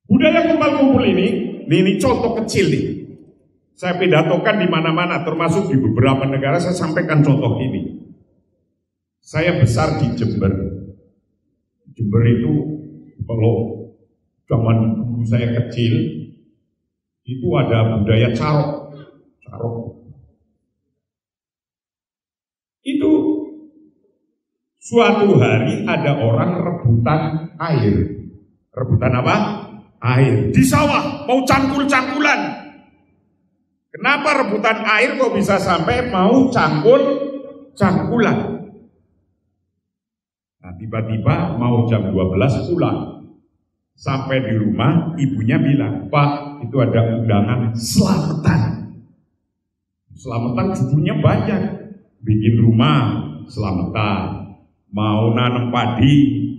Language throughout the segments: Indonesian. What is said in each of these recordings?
Budaya kumpul-kumpul ini contoh kecil nih. Saya pidatokan di mana-mana, termasuk di beberapa negara. Saya sampaikan contoh ini. Saya besar di Jember. Jember itu kalau zaman dulu saya kecil itu ada budaya carok. Itu suatu hari ada orang rebutan air. Rebutan apa? Air. Di sawah, mau cangkul-cangkulan. Kenapa rebutan air kok bisa sampai mau cangkul-cangkulan? Nah, tiba-tiba mau jam 12 pulang. Sampai di rumah, ibunya bilang, "Pak, itu ada undangan selamatan." Selamatan judulnya banyak. Bikin rumah, selamatan. Mau nanam padi,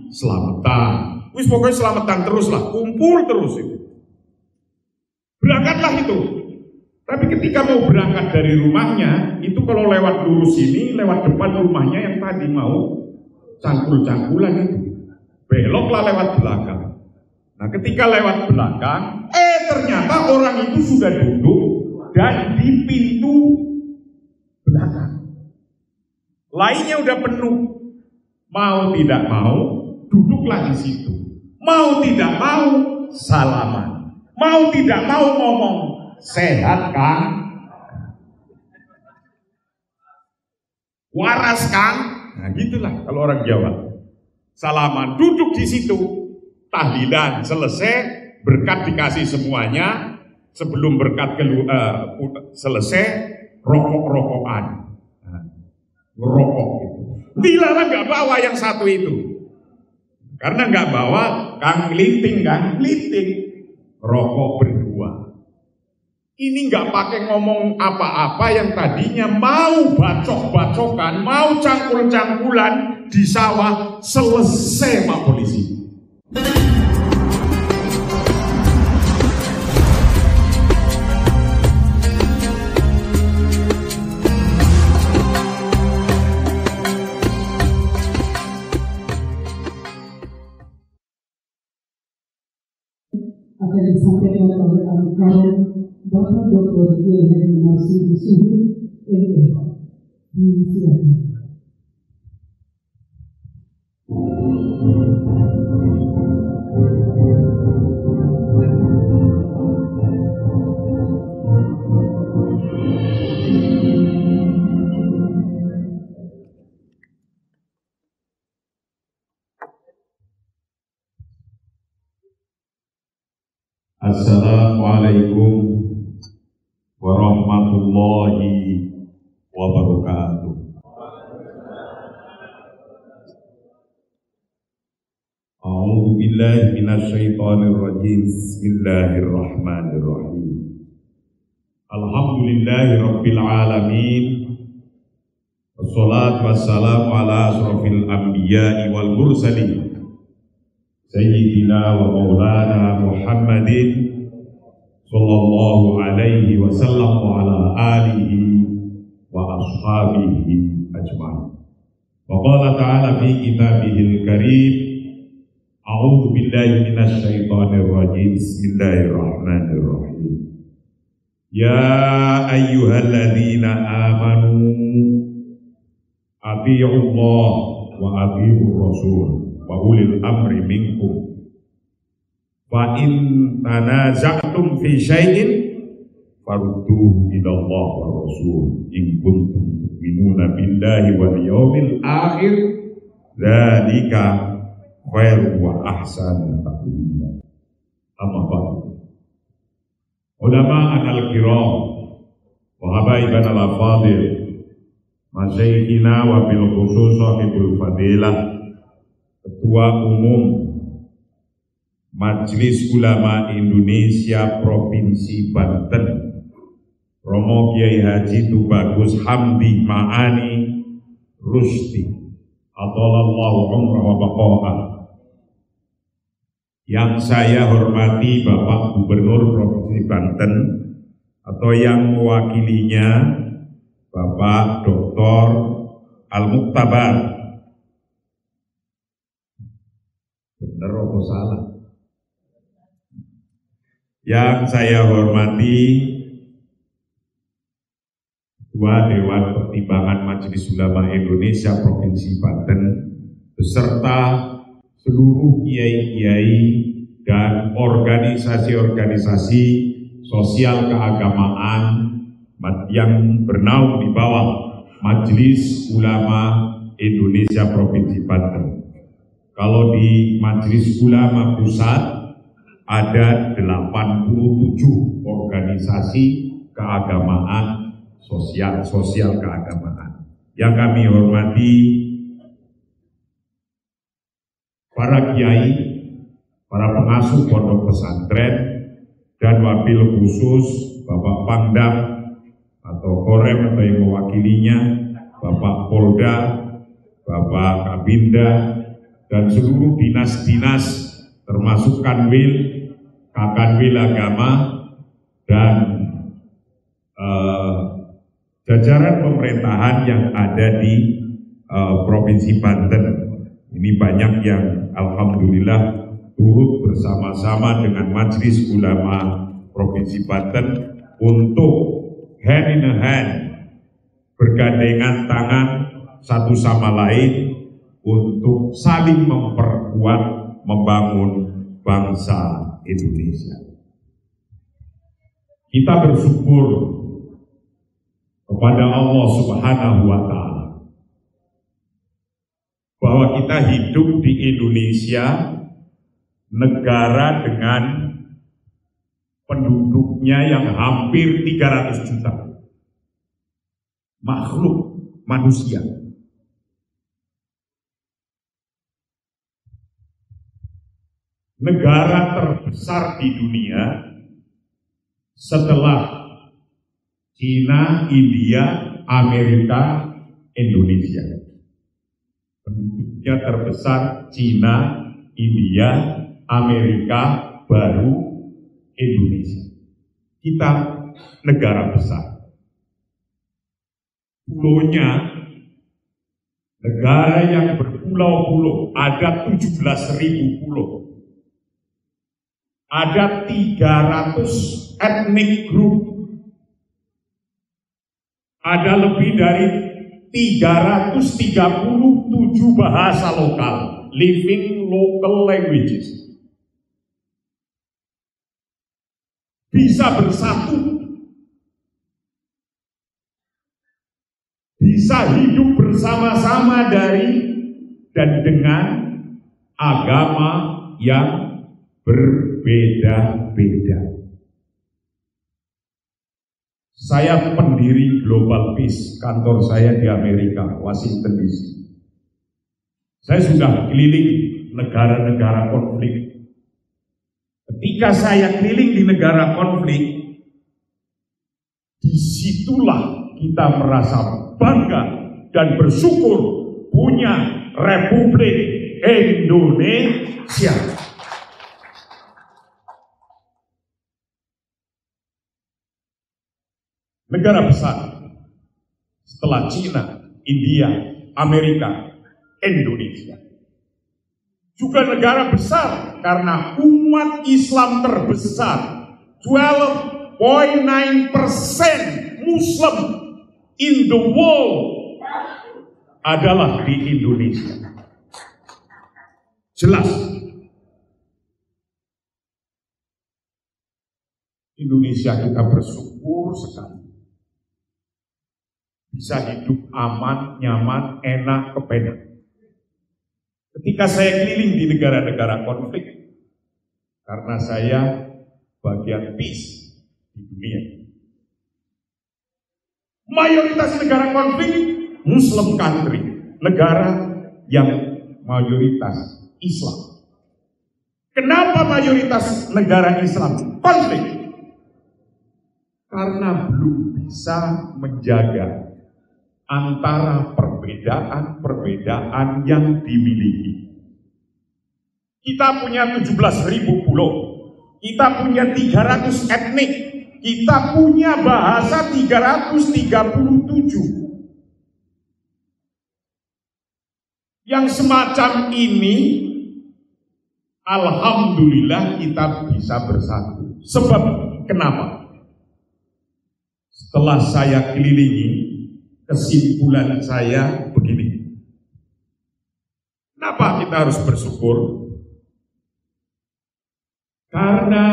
selamatan. Wis pokoknya selamatan terus lah, kumpul terus itu. Berangkatlah itu. Tapi ketika mau berangkat dari rumahnya, itu kalau lewat lurus ini, lewat depan rumahnya yang tadi mau cangkul-cangkulan itu, beloklah lewat belakang. Nah, ketika lewat belakang, ternyata orang itu sudah duduk dan di pintu belakang. Lainnya udah penuh. Mau tidak mau, duduklah di situ. Mau tidak mau, salaman. Mau tidak mau ngomong, "Sehat kan? Waras kan?" Nah, gitulah kalau orang Jawa. Salaman, duduk di situ. Tahlilan selesai, berkat dikasih semuanya. Sebelum berkat selesai, rokok-rokokan. Nah, ngerokok gitu. Dilarang nggak bawa yang satu itu. Karena nggak bawa, Kang Linting kan, Linting. Rokok berdua. Ini nggak pakai ngomong apa-apa yang tadinya mau bacok-bacokan, mau cangkul-cangkulan di sawah, selesai Pak Polisi. Akan disampaikan oleh Al-Karim Bapak Dr. Kiai Haji Marsudi Suhud MPH. Disilakan. Assalamualaikum warahmatullahi wabarakatuh. A'udzu billahi minasy syaithanir rajim. Bismillahirrahmanirrahim. Alhamdulillahi rabbil alamin. Wassalatu wassalamu ala asrofil anbiya'i wal mursalin. Sayyidina wa maulana Muhammadin sallallahu alaihi wasallam wa ala alihi wa ashabihi ajma'in. Wa qala ta'ala fi kitabihil karim, a'udzu billahi minasy syaithanir rajim. Bismillahirrahmanirrahim. Ya ayyuhalladzina amanu atii'ullah wa atii'ur rasul wa ulil amri minkum fa in tanaza'tum fi syai'in farudduhu ila Allah wa rasul in kuntum tu'minuna billahi wal yawmil akhir dzalika khairu wa ahsanu ta'wila. Amma ba'du. Ulama al-kiram wa habaibana al-fadil, masyayikhina wa bil khusus sahibul fadilah, Ketua Umum Majelis Ulama Indonesia Provinsi Banten, Romo Kiai Haji Tubagus Hamdi Ma'ani Rusdi, Athalallahu umrah wa baqa'ah. Yang saya hormati Bapak Gubernur Provinsi Banten atau yang mewakilinya Bapak Dr. Al-Muktabar. Bener apa salah? Yang saya hormati Ketua Dewan Pertimbangan Majelis Ulama Indonesia Provinsi Banten beserta seluruh kiai-kiai dan organisasi-organisasi sosial keagamaan yang bernaung di bawah Majelis Ulama Indonesia Provinsi Banten. Kalau di Majelis Ulama Pusat ada 87 organisasi keagamaan, sosial keagamaan. Yang kami hormati para kiai, para pengasuh pondok pesantren, dan wabil khusus Bapak Pangdam atau Korem atau yang mewakilinya, Bapak Polda, Bapak Kabinda, dan seluruh dinas-dinas termasuk Kanwil, Kakanwil Agama, dan jajaran pemerintahan yang ada di Provinsi Banten. Ini banyak yang alhamdulillah turut bersama-sama dengan Majelis Ulama Provinsi Banten untuk hand in hand, bergandengan tangan satu sama lain untuk saling memperkuat, membangun bangsa Indonesia. Kita bersyukur kepada Allah Subhanahu wa Ta'ala bahwa kita hidup di Indonesia, negara dengan penduduknya yang hampir 300 juta makhluk manusia. Negara terbesar di dunia setelah Cina, India, Amerika, Indonesia. Penduduknya terbesar Cina, India, Amerika, baru Indonesia. Kita negara besar. Pulaunya negara yang berpulau-pulau, ada 17.000 pulau. Ada 300 etnik grup. Ada lebih dari 337 bahasa lokal, living local languages. Bisa bersatu, bisa hidup bersama-sama dari dan dengan agama yang berbeda-beda. Saya pendiri Global Peace, kantor saya di Amerika, Washington DC. Saya sudah keliling negara-negara konflik. Ketika saya keliling di negara konflik, disitulah kita merasa bangga dan bersyukur punya Republik Indonesia. Negara besar setelah Cina, India, Amerika, Indonesia. Juga negara besar karena umat Islam terbesar, 12.9% Muslim in the world adalah di Indonesia. Jelas Indonesia kita bersyukur sekali. Bisa hidup aman, nyaman, enak, kepenak. Ketika saya keliling di negara-negara konflik, karena saya bagian peace di dunia. Mayoritas negara konflik Muslim country, negara yang mayoritas Islam. Kenapa mayoritas negara Islam konflik? Karena belum bisa menjaga antara perbedaan-perbedaan yang dimiliki. Kita punya 17.000 pulau, kita punya 300 etnik, kita punya bahasa 337. Yang semacam ini, alhamdulillah kita bisa bersatu. Sebab kenapa? Setelah saya kelilingi, kesimpulan saya begini. Kenapa kita harus bersyukur? Karena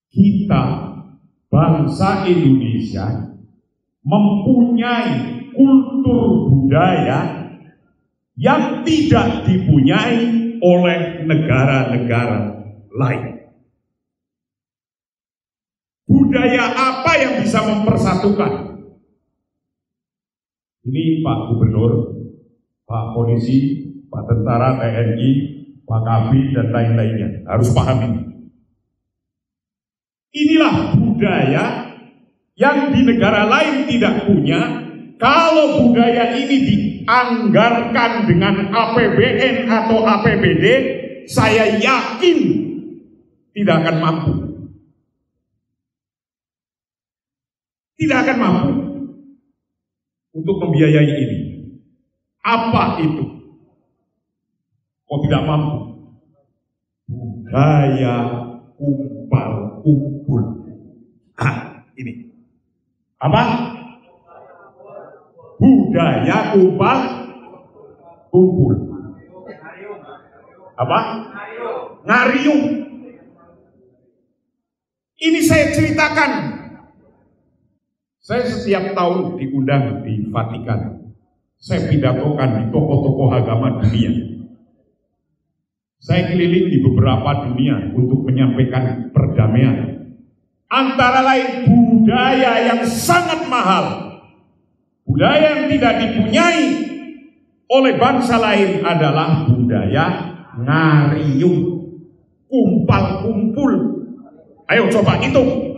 kita, bangsa Indonesia, mempunyai kultur budaya yang tidak dipunyai oleh negara-negara lain. Budaya apa yang bisa mempersatukan? Ini Pak Gubernur, Pak Polisi, Pak Tentara, TNI, Pak Kabid, dan lain-lainnya harus pahami. Inilah budaya yang di negara lain tidak punya. Kalau budaya ini dianggarkan dengan APBN atau APBD, saya yakin tidak akan mampu. Tidak akan mampu untuk membiayai ini. Apa itu? Kok tidak mampu? Budaya kumpul. Ini. Apa? Budaya kumpul. Apa? Ngariung. Ini saya ceritakan. Saya setiap tahun diundang di Vatikan. Saya pidatokan di tokoh-tokoh agama dunia. Saya keliling di beberapa dunia untuk menyampaikan perdamaian. Antara lain budaya yang sangat mahal. Budaya yang tidak dipunyai oleh bangsa lain adalah budaya ngariung, kumpul. Ayo coba hitung.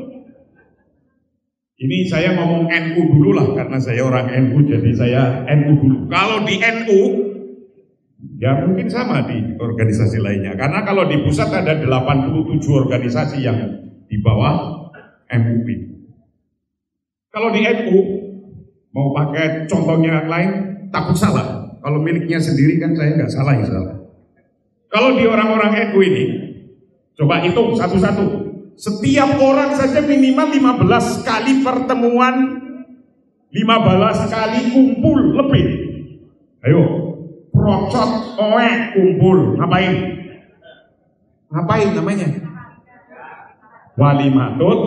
Ini saya ngomong NU dulu lah, karena saya orang NU, jadi saya NU dulu. Kalau di NU, ya mungkin sama di organisasi lainnya. Karena kalau di pusat ada 87 organisasi yang di bawah MUI. Kalau di NU, mau pakai contohnya yang lain, takut salah. Kalau miliknya sendiri kan saya nggak salah, insya Allah. Kalau di orang-orang NU ini, coba hitung satu-satu. Setiap orang saja minimal 15 kali pertemuan, 15 kali kumpul lebih. Ayo, procot, kumpul. Ngapain? Ngapain namanya? Walimatut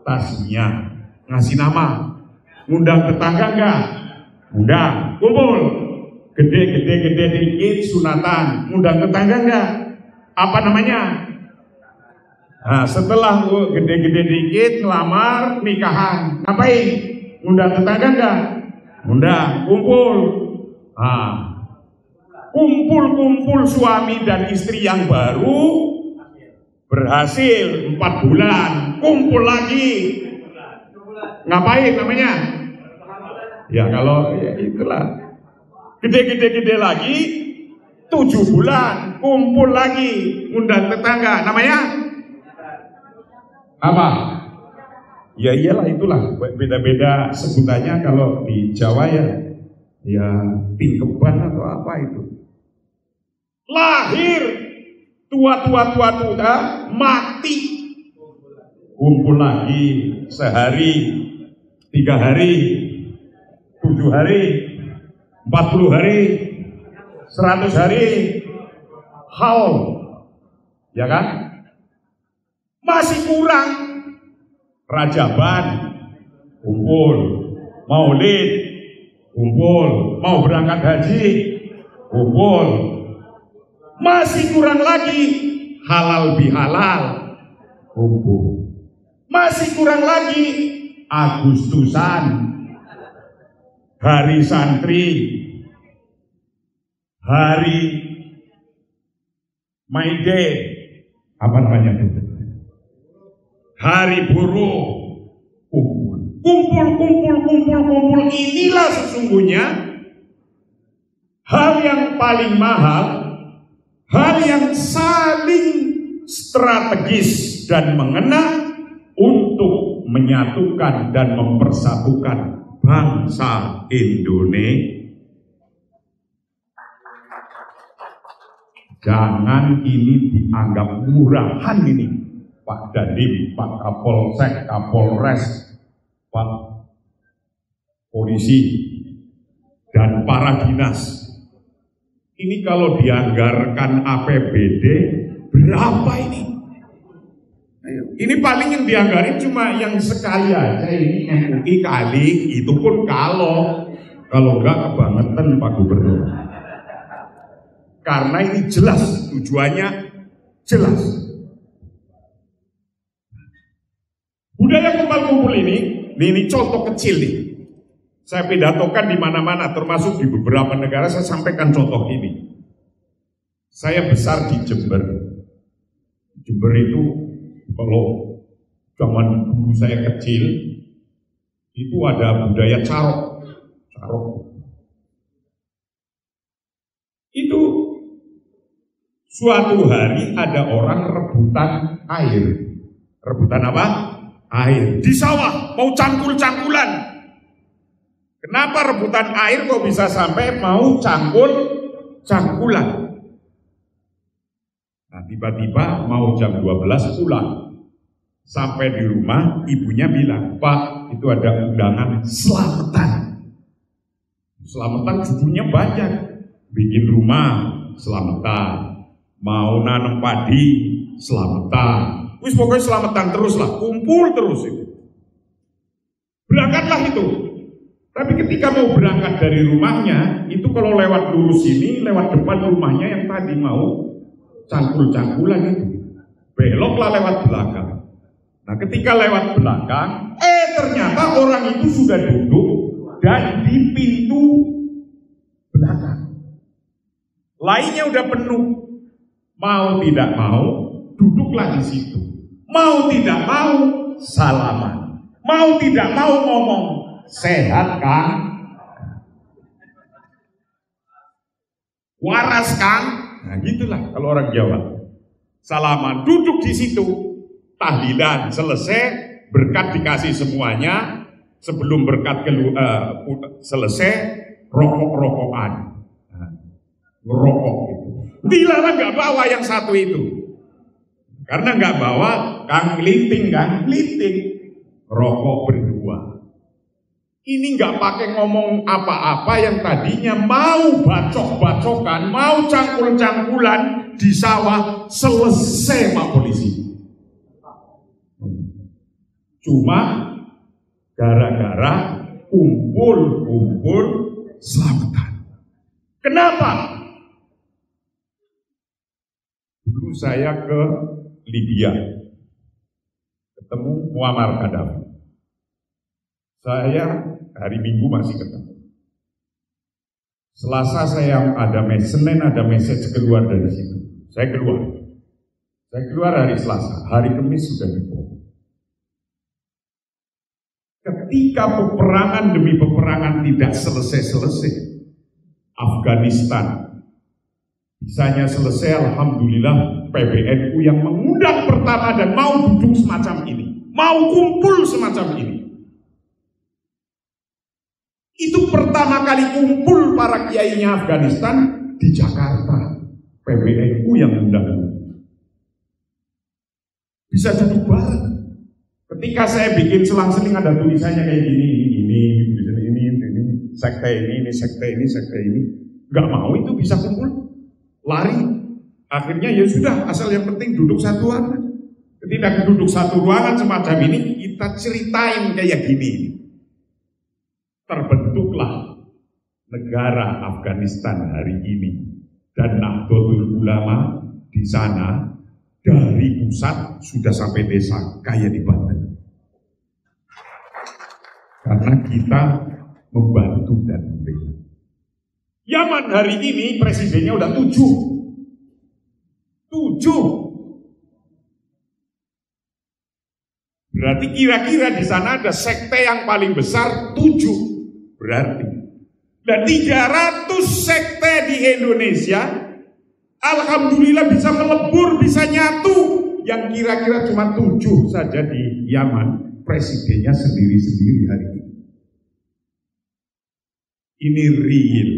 tasmiyah. Ngasih nama. Ngundang tetangga enggak? Undang. Kumpul. Gede dikit sunatan. Ngundang tetangga enggak? Apa namanya? Nah, setelah gede-gede dikit, ngelamar, nikahan. Ngapain? Ngundang tetangga enggak? Ngundang, kumpul. Nah, kumpul suami dan istri yang baru berhasil 4 bulan, kumpul lagi. Ngapain namanya? Ya kalau ya itulah. Gede lagi, 7 bulan, kumpul lagi, ngundang tetangga. Namanya? Apa? Ya iyalah, itulah beda-beda sebutannya. Kalau di Jawa ya tingkeban atau apa itu. Lahir tua, mati, kumpul lagi sehari, 3 hari, 7 hari, 40 hari, 100 hari, haul, ya kan? Masih kurang. Rajaban, kumpul. Maulid, kumpul. Mau berangkat haji, kumpul. Masih kurang lagi halal bihalal, kumpul. Masih kurang lagi Agustusan, hari santri, hari May Day, apa namanya itu? Hari buruh, kumpul. Inilah sesungguhnya hal yang paling mahal, hal yang saling strategis dan mengena untuk menyatukan dan mempersatukan bangsa Indonesia. Jangan ini dianggap murahan ini. Pak Dandim, Pak Kapolsek, Kapolres, Pak Polisi, dan para dinas. Ini kalau dianggarkan APBD, berapa ini? Ini paling yang dianggarin cuma yang sekali aja, ini MUI kali, itu pun kalau enggak kebangetan Pak Gubernur. Karena ini jelas, tujuannya jelas. Budaya kumpul-kumpul ini contoh kecil nih. Saya pidatokan di mana-mana, termasuk di beberapa negara. Saya sampaikan contoh ini. Saya besar di Jember. Jember itu kalau zaman dulu saya kecil, itu ada budaya carok. Itu suatu hari ada orang rebutan air. Rebutan apa? Air. Di sawah, mau cangkul-cangkulan. Kenapa rebutan air kok bisa sampai mau cangkul-cangkulan? Nah, tiba-tiba mau jam 12 pulang. Sampai di rumah, ibunya bilang, Pak, itu ada undangan selamatan. Selamatan judulnya banyak. Bikin rumah, selamatan. Mau nanam padi, selamatan. Wis pokoknya selamatan terus lah, kumpul terus itu. Berangkatlah itu. Tapi ketika mau berangkat dari rumahnya, itu kalau lewat lurus ini, lewat depan rumahnya yang tadi mau cangkul-cangkulan itu. Beloklah lewat belakang. Nah, ketika lewat belakang, ternyata orang itu sudah duduk dan di pintu belakang. Lainnya udah penuh. Mau tidak mau, duduklah di situ. Mau tidak mau, salaman. Mau tidak mau ngomong, sehat kan? Waras kan? Nah, gitulah kalau orang Jawa. Salaman, duduk di situ. Tahlilan selesai, berkat dikasih semuanya. Sebelum berkat selesai, rokok-rokokan. Nah, ngerokok itu. Dilarang nggak bawa yang satu itu. Karena nggak bawa, Kang Linting kan, Linting. Rokok berdua. Ini nggak pakai ngomong apa-apa yang tadinya mau bacok-bacokan, mau cangkul-cangkulan di sawah, selesai Pak Polisi. Cuma gara-gara kumpul selamatan. Kenapa? Dulu saya ke Libya, ketemu Muammar Gaddafi. Saya hari Minggu masih ketemu. Selasa saya ada Senin ada message keluar dari situ. Saya keluar hari Selasa, hari Kamis sudah dibom. Ketika peperangan demi peperangan tidak selesai-selesai, Afghanistan bisanya selesai, alhamdulillah PBNU yang mengundang pertama dan mau duduk semacam ini, mau kumpul semacam ini. Itu pertama kali kumpul para kiainya Afghanistan di Jakarta. PBNU yang undang. Bisa duduk bareng. Ketika saya bikin selang-seling ada tulisannya kayak gini, sekte ini. Gak mau itu bisa kumpul. Lari. Akhirnya ya sudah, asal yang penting duduk satu ruangan. Ketika duduk satu ruangan semacam ini, kita ceritain kayak gini. Terbentuklah negara Afghanistan hari ini dan Nahdlatul Ulama di sana dari pusat sudah sampai desa kayak di Banten. Karena kita membantu dan membela. Yaman hari ini presidennya udah 7. Berarti kira-kira di sana ada sekte yang paling besar 7. Berarti. Dan 300 sekte di Indonesia, alhamdulillah bisa melebur, bisa nyatu. Yang kira-kira cuma 7 saja di Yaman, presidennya sendiri-sendiri hari ini. Ini real.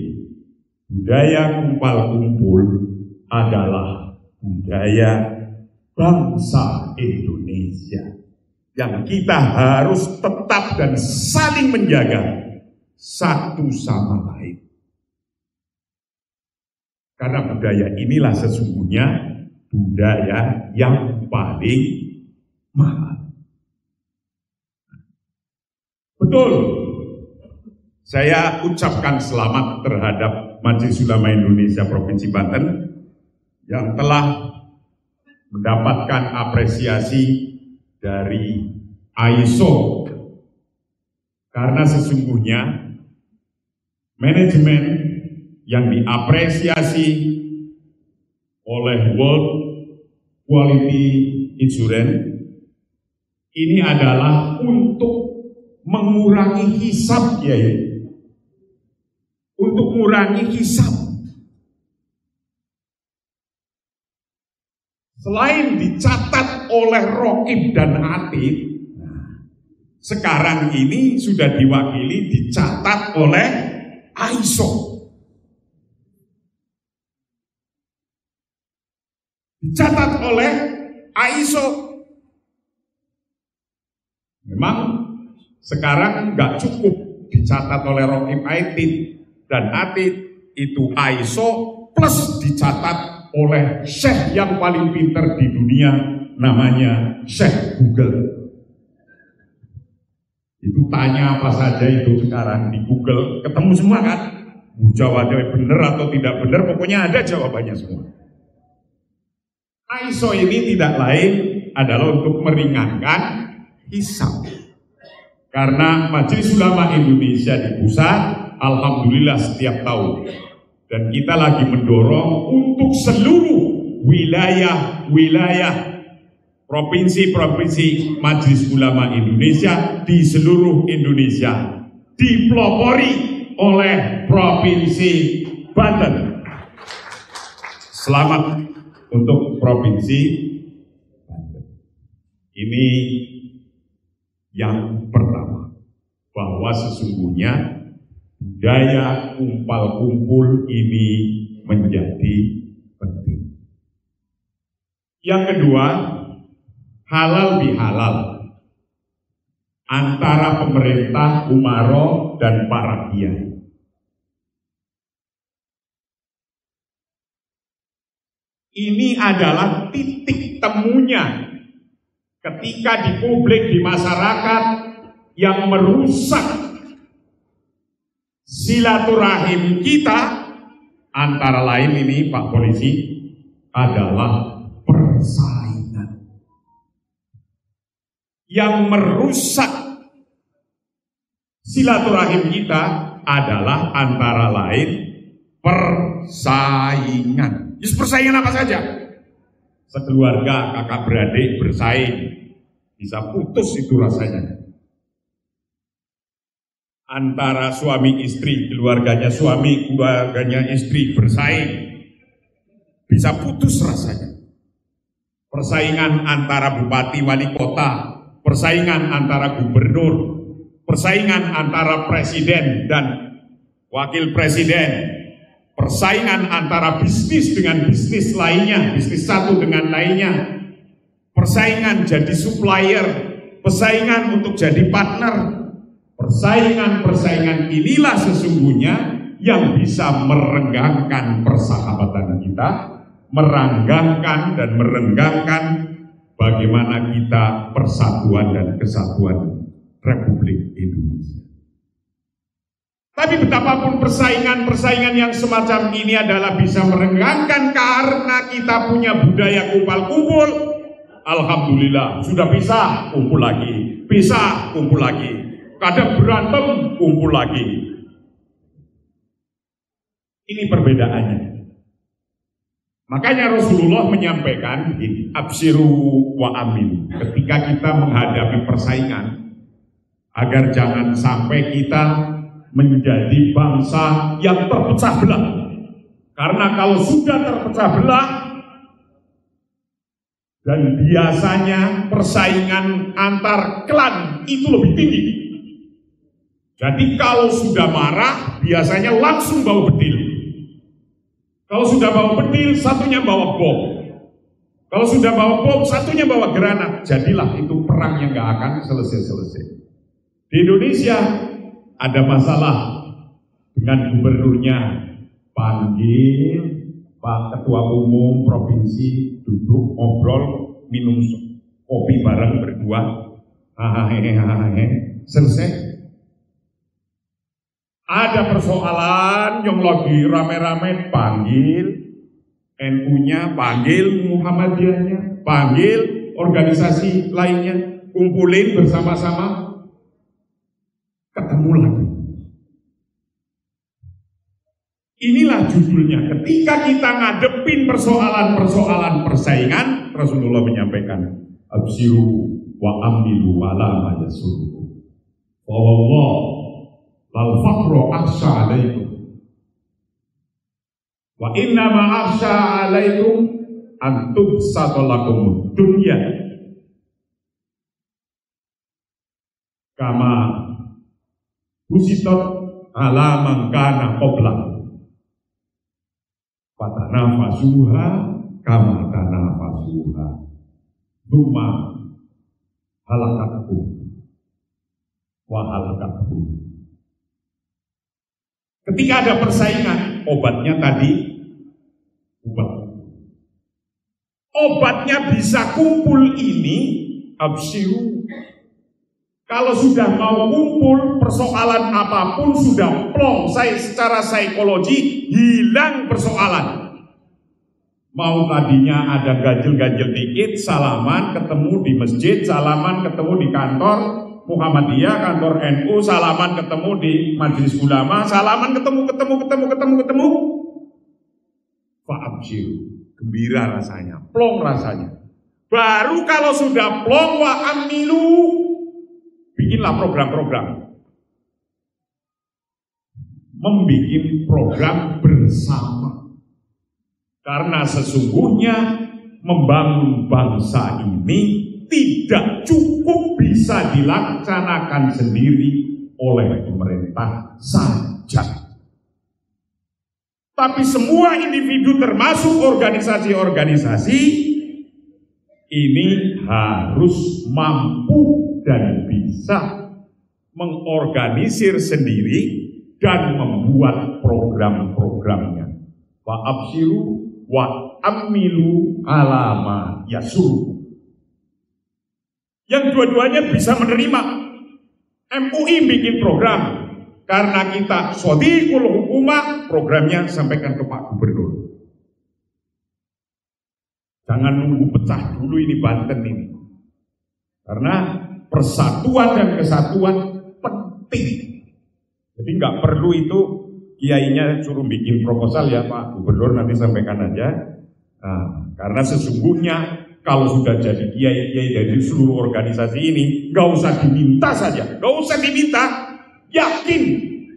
Budaya kumpul-kumpul adalah budaya bangsa Indonesia yang kita harus tetap dan saling menjaga satu sama lain. Karena budaya inilah sesungguhnya budaya yang paling mahal. Betul, saya ucapkan selamat terhadap Majelis Ulama Indonesia Provinsi Banten yang telah mendapatkan apresiasi dari ISO, karena sesungguhnya manajemen yang diapresiasi oleh World Quality Assurance ini adalah untuk mengurangi hisab, ya, untuk mengurangi hisab. Selain dicatat oleh Rokib dan Atid, sekarang ini sudah diwakili dicatat oleh ISO. Dicatat oleh ISO. Memang sekarang nggak cukup dicatat oleh Rokib dan Atid, itu ISO plus dicatat oleh Syekh yang paling pintar di dunia, namanya Syekh Google. Itu tanya apa saja itu sekarang di Google, ketemu semua kan? Jawabannya benar atau tidak benar, pokoknya ada jawabannya semua. ISO ini tidak lain adalah untuk meringankan hisab. Karena Majelis Ulama Indonesia di pusat, alhamdulillah setiap tahun. Dan kita lagi mendorong untuk seluruh wilayah-wilayah provinsi-provinsi Majelis Ulama Indonesia di seluruh Indonesia dipelopori oleh Provinsi Banten. Selamat untuk Provinsi Banten. Ini yang pertama, bahwa sesungguhnya budaya kumpal kumpul ini menjadi penting. Yang kedua, halal bihalal antara pemerintah, umaro, dan para kiai. Ini adalah titik temunya ketika di publik, di masyarakat yang merusak silaturahim kita, antara lain ini Pak Polisi, adalah persaingan. Yang merusak silaturahim kita adalah antara lain persaingan. Just persaingan apa saja? Sekeluarga, kakak beradik bersaing, bisa putus itu rasanya. Antara suami istri, keluarganya suami, keluarganya istri bersaing, bisa putus rasanya. Persaingan antara bupati wali kota, persaingan antara gubernur, persaingan antara presiden dan wakil presiden, persaingan antara bisnis dengan bisnis lainnya, bisnis satu dengan lainnya, persaingan jadi supplier, persaingan untuk jadi partner. Persaingan inilah sesungguhnya yang bisa merenggangkan persahabatan kita, merenggangkan dan merenggangkan bagaimana kita persatuan dan kesatuan Republik Indonesia. Tapi betapapun persaingan yang semacam ini adalah bisa merenggangkan karena kita punya budaya kumpul-kumpul. Alhamdulillah sudah bisa kumpul lagi, bisa kumpul lagi. Kadang berantem, kumpul lagi. Ini perbedaannya. Makanya Rasulullah menyampaikan ini, absyiru wa amin. Ketika kita menghadapi persaingan, agar jangan sampai kita menjadi bangsa yang terpecah belah. Karena kalau sudah terpecah belah, dan biasanya persaingan antar klan itu lebih tinggi. Jadi kalau sudah marah, biasanya langsung bawa bedil. Kalau sudah bawa bedil, satunya bawa bom. Kalau sudah bawa bom, satunya bawa granat. Jadilah itu perang yang gak akan selesai-selesai. Di Indonesia ada masalah dengan gubernurnya. Panggil Pak Ketua Umum Provinsi, duduk, ngobrol, minum kopi bareng berdua. Selesai. Ada persoalan yang lagi rame-rame, panggil NU-nya, panggil Muhammadiyahnya, panggil organisasi lainnya, kumpulin bersama-sama, ketemu lagi. Inilah judulnya, ketika kita ngadepin persoalan-persoalan persaingan, Rasulullah menyampaikan, absiru wa amilu ala ma yasuruhu. Wa wallah lal faqru akhsha alaikum. Wa inna ma akhsha alaikum an tubsata lakum dunya kama busitat ala man kana qabla. Fatanafasuha kama tanafasuha. Duma halakatku wa halakatku. Ketika ada persaingan, obatnya tadi obatnya bisa kumpul ini, absiru. Kalau sudah mau kumpul, persoalan apapun sudah plong, secara psikologi hilang persoalan. Mau tadinya ada ganjel-ganjel dikit, salaman ketemu di masjid, salaman ketemu di kantor Muhammadiyah, kantor NU, salaman ketemu di majelis ulama, salaman ketemu. Fa'abshiru, gembira rasanya, plong rasanya. Baru kalau sudah plong wa amilu, bikinlah program-program. Membikin program bersama. Karena sesungguhnya membangun bangsa ini tidak cukup bisa dilaksanakan sendiri oleh pemerintah saja. Tapi semua individu termasuk organisasi-organisasi ini harus mampu dan bisa mengorganisir sendiri dan membuat program-programnya. Fa'abshiru wa amilu alama yasuru. Yang dua-duanya bisa menerima. MUI bikin program, karena kita shodiqul hukumah, programnya sampaikan ke Pak Gubernur. Jangan nunggu pecah dulu ini Banten ini. Karena persatuan dan kesatuan penting. Jadi nggak perlu itu kiainya suruh bikin proposal ya Pak Gubernur, nanti sampaikan aja. Nah, karena sesungguhnya kalau sudah jadi kiai-kiai dari seluruh organisasi ini, nggak usah diminta saja, nggak usah diminta, yakin.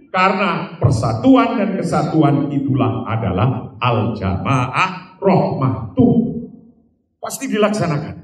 Karena persatuan dan kesatuan itulah adalah al-jamaah rahmatuh. Pasti dilaksanakan.